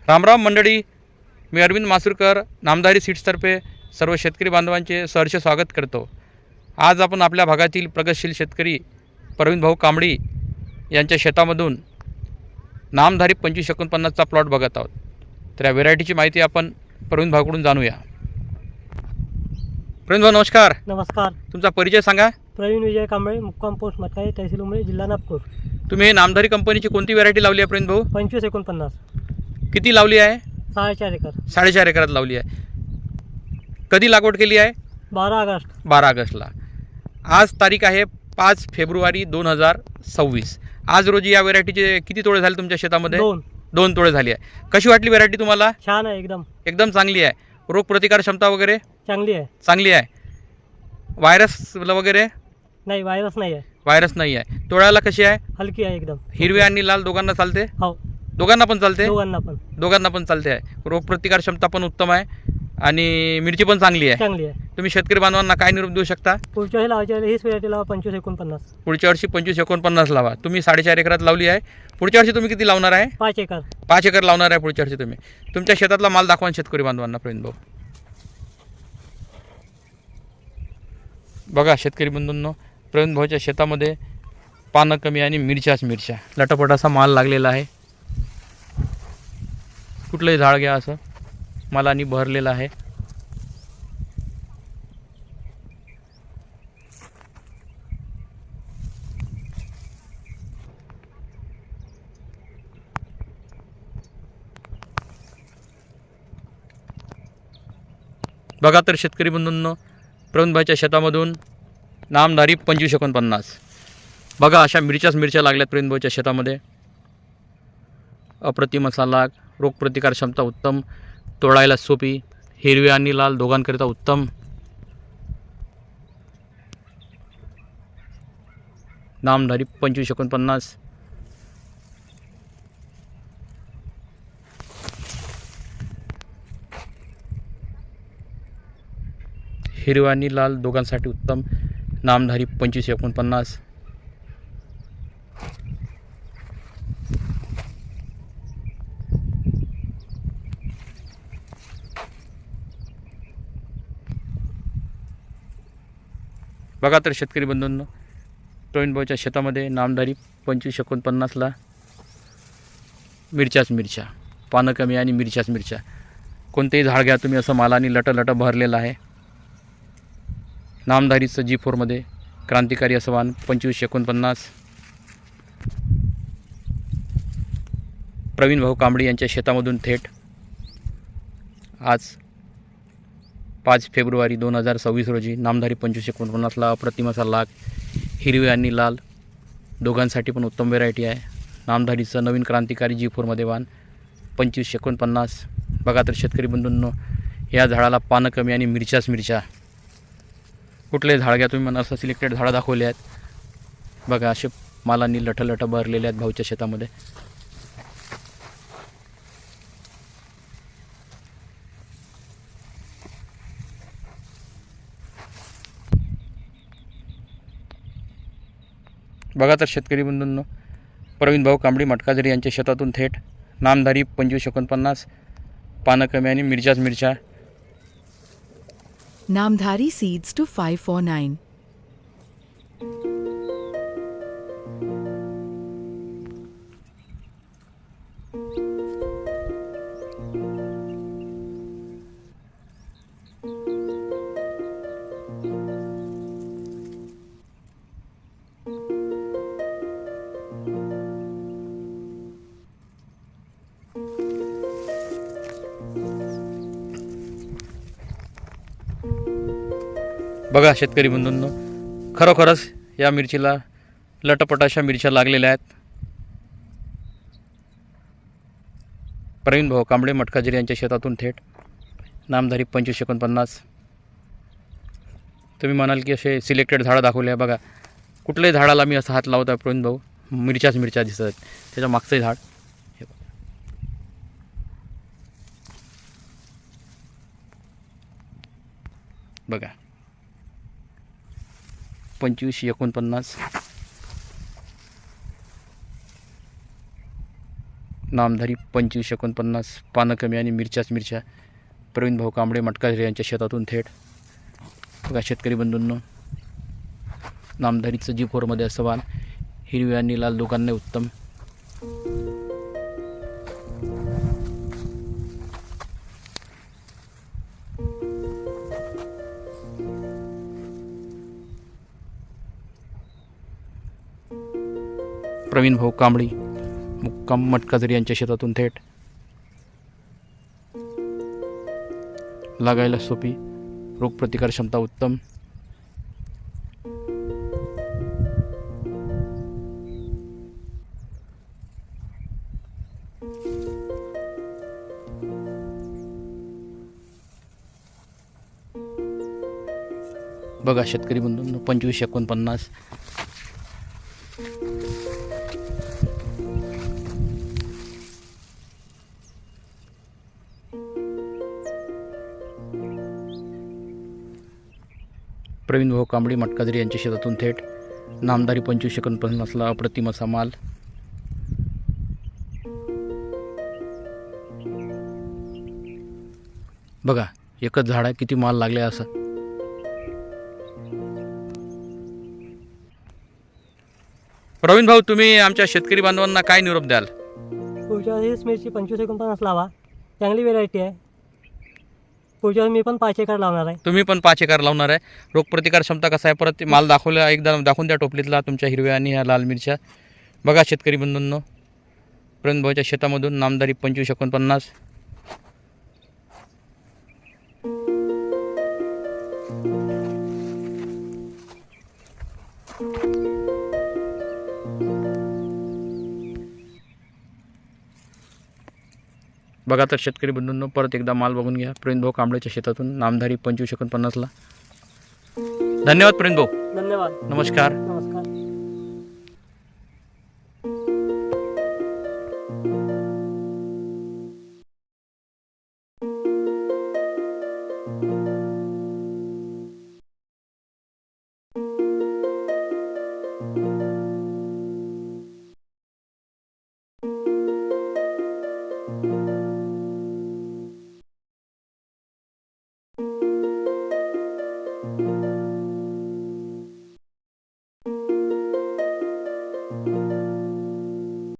रामराम मंडळी, मी अरविंद मासुरकर नामधारी सीड्सतर्फे सर्व शेतकरी बांधवांचे सहर्ष स्वागत करतो। आज आपण आपल्या भागातील प्रगतशील शेतकरी प्रवीण भाऊ कांबळी यांच्या शेतामधून नामधारी 2549चा प्लॉट बघत आहोत। तर या व्हेरायटीची माहिती आपण प्रवीण भाऊकडून जाणूया। प्रवीण भाऊ नमस्कार। नमस्कार। तुमचा परिचय सांगा। प्रवीण विजय कांबळे, मुक्काम पोस्ट मटकाई, तहसील उमरी, जिल्हा नागपूर। तुम्ही नामधारी कंपनीची कोणती व्हेरायटी लावली आहे प्रवीण भाऊ? 2549। किती लावली आहे? 4.5 एकर। 4.5 एकरात लावली आहे। कधी लागवड केली आहे? 12 ऑगस्ट। 12 ऑगस्टला। आज तारीख आहे 5 फेब्रुवारी 2026। आज रोजी या व्हेरायटीचे किती तोडे झाले तुमच्या शेतामध्ये? 2 तोडे झाली आहे। कशी वाटली व्हेरायटी तुम्हाला? छान आहे, एकदम चांगली आहे। रोग प्रतिकार क्षमता वगैरे चांगली आहे। व्हायरस वगैरे नाही, व्हायरस नाही आहे। व्हायरस नाही आहे। तोडायला कशी आहे? हलकी आहे एकदम। हिरवी आणि लाल दोघांना चालते? हो, दोघांना पण चालते। दोघांना पण चालते आहे। रोग प्रतिकार क्षमता पण उत्तम आहे आणि मिरची पण चांगली आहे। तुम्ही शेतकरी बांधवांना काय निरोप देऊ शकता? पुढच्या वर्षी लावायची हीच व्हेरायटी लावा, 2549। पुढच्या वर्षी 2549 लावा। तुम्ही 4.5 एकरात लावली आहे। पुढच्या वर्षी तुम्ही किती लावणार आहे? 5 एकर। 5 एकर लावणार आहे पुढच्या वर्षी तुम्ही। तुमच्या शेतातला माल दाखवा शेतकरी बांधवांना प्रवीण भाऊ। बघा शेतकरी बंधूंनो, प्रवीण भाऊच्या शेतामध्ये पानं कमी आणि मिरच्या लटापट असा माल लागलेला आहे। कुठलंही झाड घ्या असं मालानी भरलेलं आहे। बघा तर शेतकरी बंधूंनो, प्रवीण भाईच्या शेतामधून नामधारी 2549। बघा अशा मिरच्या लागल्यात प्रवीण भाईच्या शेतामध्ये। अप्रतिम असा लाग, रोगप्रतिकार क्षमता उत्तम, तोडायला सोपी, हिरवी आणि लाल दोघांकरिता उत्तम। नामधारी 2549। हिरवा आणि लाल दोघांसाठी उत्तम, नामधारी 2549। बघा तर शेतकरी बंधूंनो, प्रवीण भाऊच्या शेतामध्ये नामधारी 2549ला मिरच्या, पानं कमी आणि मिरच्या। कोणतेही झाड घ्या तुम्ही असं मालानी लट भरलेलं आहे। नामधारीचं G4मध्ये क्रांतिकारी असं वाण 2549। प्रवीण भाऊ कांबळी यांच्या शेतामधून थेट आज 5 फेब्रुवारी 2026 रोजी नामधारी 2549ला अप्रतिम असा लाग, हिरवी आणि लाल दोघांसाठी पण उत्तम व्हेरायटी आहे। नामधारीचं नवीन क्रांतिकारी G4मध्ये वाण 2549। बघा तर शेतकरी बंधूंनो, या झाडाला पानं कमी आणि मिरच्या। कुठले झाड घ्या तुम्ही मला असं सिलेक्टेड झाडं दाखवले आहेत। बघा असे मालांनी लट भरलेले आहेत भाऊच्या शेतामध्ये। बघा तर शेतकरी बंधूंनो, प्रवीण भाऊ कांबळी मटकाजरी यांच्या शेतातून थेट नामधारी 2549, पानं कमी आणि मिरच्या। Namdhari seeds to 549। बघा शेतकरी बंधूंनो, खरोखरच या मिरचीला लटपट अशा मिरच्या लागलेल्या आहेत। प्रवीण भाऊ कांबळे मटकाजरी यांच्या शेतातून थेट नामधारी 2549। तुम्ही म्हणाल की असे सिलेक्टेड झाडं दाखवले आहे। बघा कुठल्याही झाडाला मी असा हात लावत आहे प्रवीण भाऊ, मिरच्या दिसत आहेत। त्याच्या मागचंही झाड हे बघा 2549। नामधारी 25-49, पानं कमी आणि मिरच्या. प्रवीण भाऊ कांबळे मटकाझरी यांच्या शेतातून थेट. बघा शेतकरी बंधूंनो, नामधारीचं G4मध्ये असं वाल, हिरवी आणि लाल दोघांना उत्तम. प्रवीण भाऊ कांबळी मुक्काम मटकाझरी यांच्या शेतातून थेट. लागायला सोपी, रोगप्रतिकार क्षमता उत्तम. बघा शेतकरी बंधूंनो, 25-49. प्रवीण भाऊ कांबळी मटकाझरी यांच्या शेतातून थेट. नामधारी 25-49ला अप्रतिम असा माल. बघा एकच झाड आहे, किती माल लागले असं. प्रवीण भाऊ, तुम्ही आमच्या शेतकरी बांधवांना काय निरोप द्याल? पुढच्या वेळेस मिरची 25-49 लावा, चांगली व्हेरायटी आहे. पुढच्या वेळेस मी पण 5 एकर लावणार आहे. तुम्ही पण 5 एकर लावणार आहे. रोगप्रतिकार क्षमता कसा आहे परत ते माल दाखवला, एकदा दाखवून द्या टोपलीतला तुमच्या हिरव्या आणि ह्या लाल मिरच्या. बघा शेतकरी बंधूंनो, प्रवीण भाऊच्या शेतामधून नामधारी 25-49. बघा तर शेतकरी बंधूंनो, परत एकदा माल बघून घ्या प्रवीण भाऊ कांबळेच्या शेतातून नामधारी 25-49ला. धन्यवाद प्रवीण भाऊ. धन्यवाद. नमस्कार. नमस्कार.